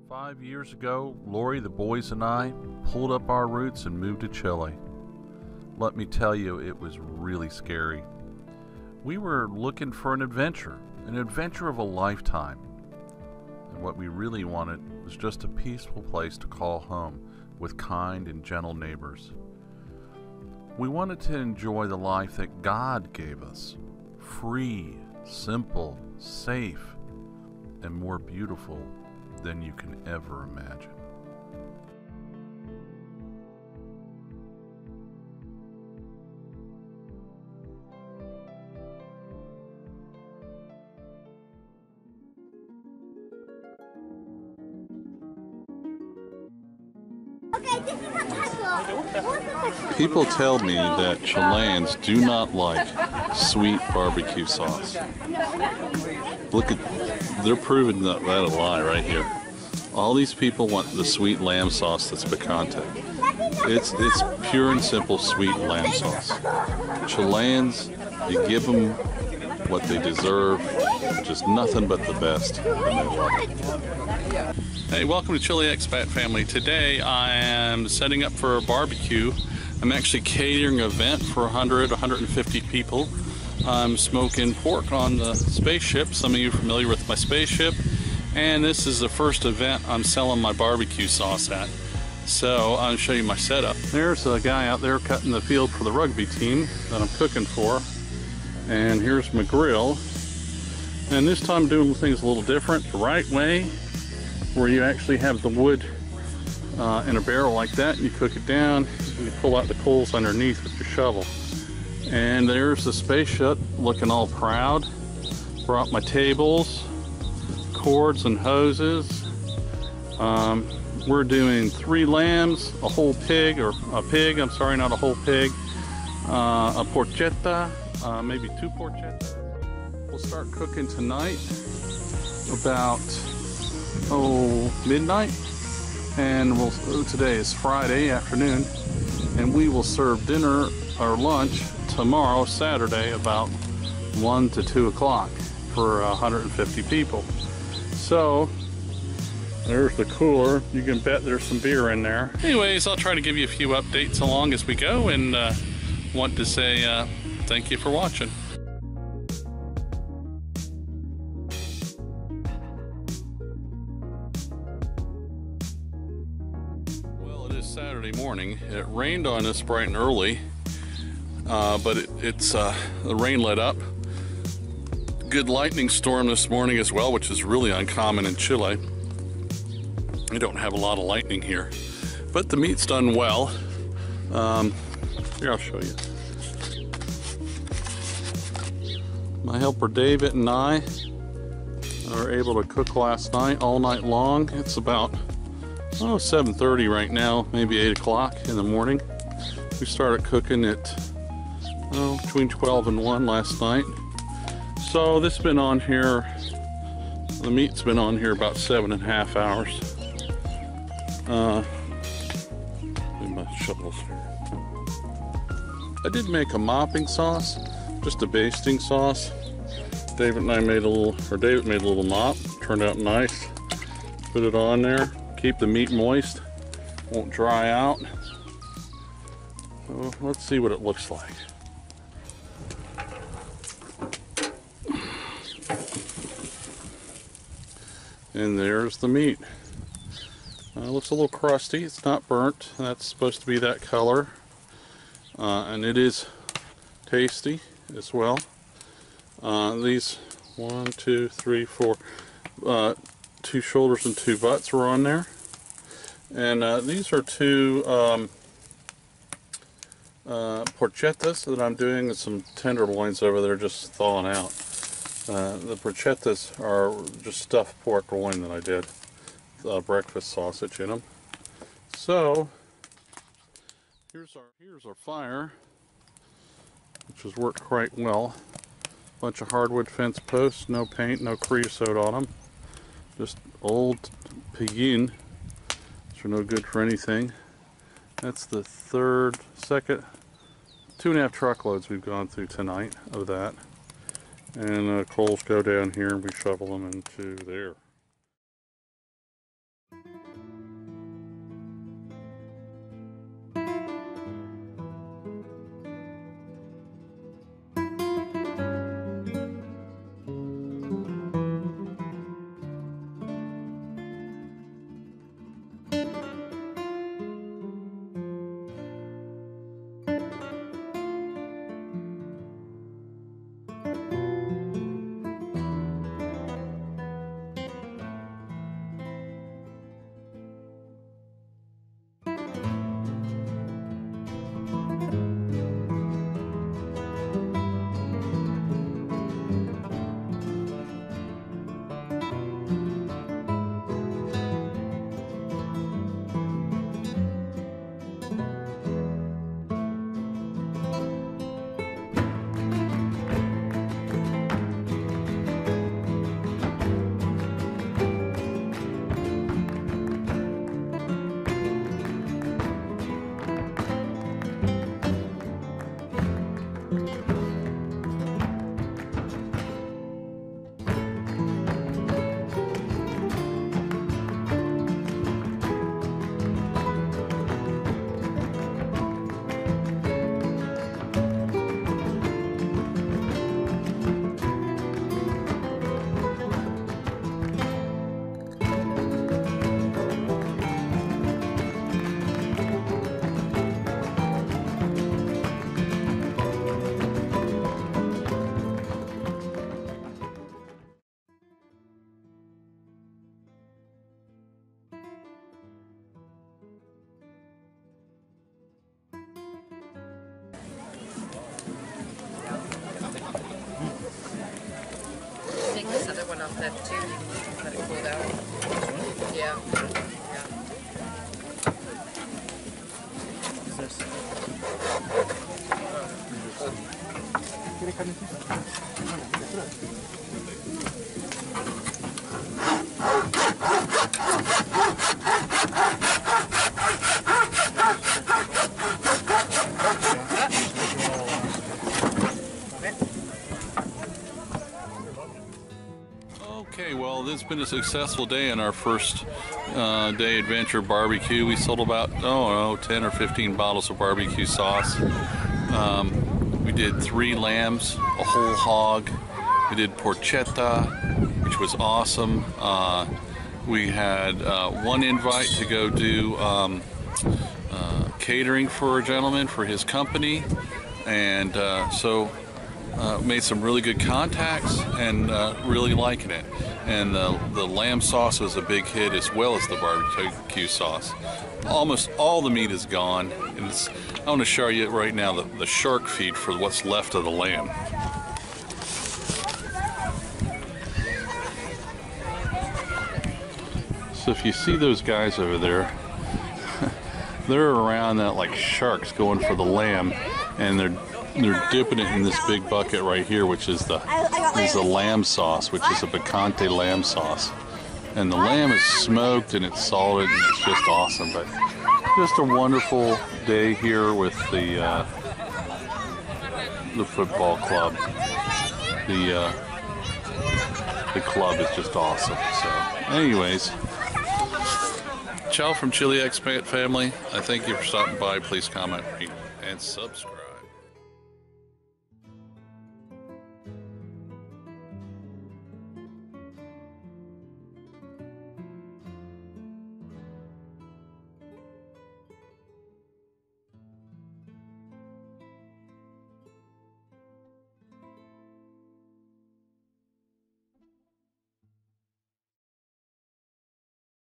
5 years ago, Lori, the boys, and I pulled up our roots and moved to Chile. Let me tell you, it was really scary. We were looking for an adventure of a lifetime. And what we really wanted was just a peaceful place to call home with kind and gentle neighbors. We wanted to enjoy the life that God gave us. Free, simple, safe, and more beautiful than you can ever imagine. People tell me that Chileans do not like sweet barbecue sauce. Look at, they're proving that a lie right here. All these people want the sweet lamb sauce that's picante. It's pure and simple sweet lamb sauce. Chileans, you give them what they deserve, just nothing but the best, and they love it. Hey, welcome to Chile Expat family. Today I am setting up for a barbecue. I'm actually catering an event for 150 people. I'm smoking pork on the spaceship. Some of you are familiar with my spaceship. And this is the first event I'm selling my barbecue sauce at. So I'll show you my setup. There's a guy out there cutting the field for the rugby team that I'm cooking for. And here's my grill. And this time I'm doing things a little different, the right way, where you actually have the wood in a barrel like that, and you cook it down, and you pull out the coals underneath with your shovel. And there's the spaceship looking all proud. Brought my tables, cords and hoses. We're doing 3 lambs, a whole pig, or a pig, I'm sorry, not a whole pig, a porchetta, maybe 2 porchettas. We'll start cooking tonight about midnight, and today is Friday afternoon, and we will serve dinner or lunch tomorrow, Saturday, about 1 to 2 o'clock for 150 people. So there's the cooler. You can bet there's some beer in there. Anyways, I'll try to give you a few updates along as we go, and want to say thank you for watching. Saturday morning. It rained on us bright and early, but the rain let up. Good lightning storm this morning as well, which is really uncommon in Chile. We don't have a lot of lightning here, but the meat's done well. Here, I'll show you. My helper David and I are able to cook last night, all night long. It's about 7:30 right now, maybe 8 o'clock in the morning. We started cooking at between 12 and 1 last night. So this has been on here, the meat's been on here about 7.5 hours. My shovels here. I did make a mopping sauce, just a basting sauce. David made a little mop, turned out nice. Put it on there. Keep the meat moist, won't dry out. So let's see what it looks like. And there's the meat. It looks a little crusty, it's not burnt. That's supposed to be that color. And it is tasty as well. These 1, 2, 3, 4, 2 shoulders and 2 butts were on there. And these are 2 porchettas that I'm doing, and some tenderloins over there just thawing out. The porchettas are just stuffed pork loin that I did, breakfast sausage in them. So here's our fire, which has worked quite well. Bunch of hardwood fence posts, no paint, no creosote on them. Just old piggin, which are no good for anything. That's the second, 2.5 truckloads we've gone through tonight of that. And coals go down here and we shovel them into there. left too. Let it cool down. Yeah. Okay, well, it's been a successful day on our first day adventure barbecue. We sold about, 10 or 15 bottles of barbecue sauce. We did 3 lambs, a whole hog. We did porchetta, which was awesome. We had 1 invite to go do catering for a gentleman for his company, and so made some really good contacts and really liking it. And the lamb sauce was a big hit, as well as the barbecue sauce. Almost all the meat is gone, and I want to show you right now the shark feed for what's left of the lamb. So if you see those guys over there, they're around that like sharks going for the lamb, and they're dipping it in this big bucket right here, which is the lamb sauce, which is a picante lamb sauce. And the lamb is smoked and it's salted, and it's just awesome. But just a wonderful day here with the football club. The club is just awesome. So, anyways, ciao from Chile Expat family. I thank you for stopping by. Please comment, rate, and subscribe.